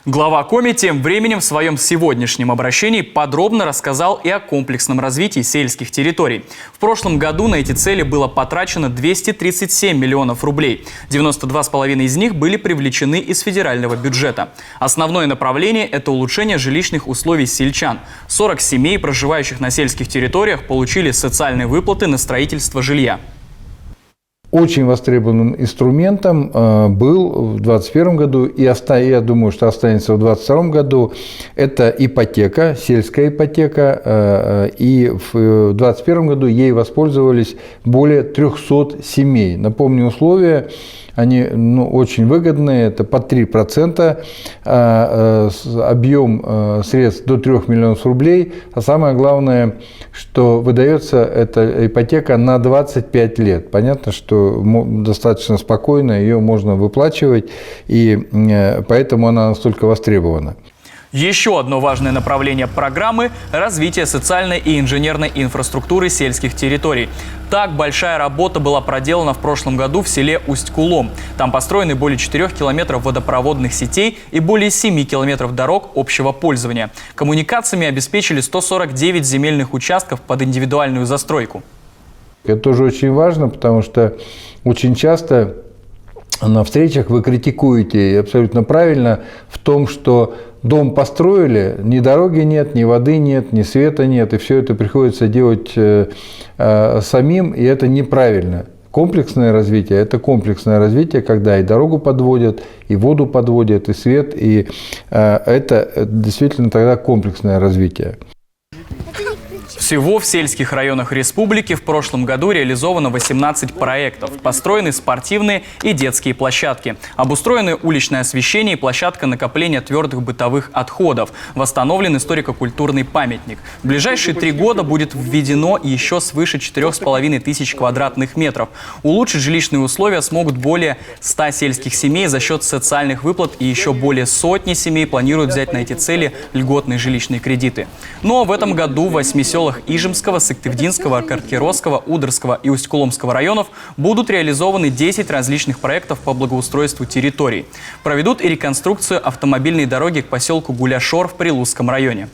Глава Коми тем временем в своем сегодняшнем обращении подробно рассказал и о комплексном развитии сельских территорий. В прошлом году на эти цели было потрачено 237 миллионов рублей. 92,5 из них были привлечены из федерального бюджета. Основное направление – это улучшение жилищных условий сельчан. 40 семей, проживающих на сельских территориях, получили социальные выплаты на строительство жилья. Очень востребованным инструментом был в 2021 году, и я думаю, что останется в 2022 году, это ипотека, сельская ипотека, и в 2021 году ей воспользовались более 300 семей. Напомню, условия, они очень выгодные, это по 3%, объем средств до 3 миллионов рублей, а самое главное, что выдается эта ипотека на 25 лет. Понятно, что достаточно спокойно ее можно выплачивать, и поэтому она настолько востребована. Еще одно важное направление программы – развитие социальной и инженерной инфраструктуры сельских территорий. Так, большая работа была проделана в прошлом году в селе Усть-Кулом. Там построены более 4 километров водопроводных сетей и более 7 километров дорог общего пользования. Коммуникациями обеспечили 149 земельных участков под индивидуальную застройку. Это тоже очень важно, потому что очень часто на встречах вы критикуете, и абсолютно правильно, в том, что дом построили, ни дороги нет, ни воды нет, ни света нет, и все это приходится делать самим, и это неправильно. Комплексное развитие – это комплексное развитие, когда и дорогу подводят, и воду подводят, и свет, и это действительно тогда комплексное развитие. Всего в сельских районах республики в прошлом году реализовано 18 проектов. Построены спортивные и детские площадки. Обустроены уличное освещение и площадка накопления твердых бытовых отходов. Восстановлен историко-культурный памятник. В ближайшие 3 года будет введено еще свыше 4,5 тысяч квадратных метров. Улучшить жилищные условия смогут более 100 сельских семей за счет социальных выплат, и еще более сотни семей планируют взять на эти цели льготные жилищные кредиты. Но в этом году в 8 селах Ижемского, Сыктывдинского, Каркеросского, Удырского и Усть-Куломского районов будут реализованы 10 различных проектов по благоустройству территорий. Проведут и реконструкцию автомобильной дороги к поселку Гуляшор в Прилузском районе.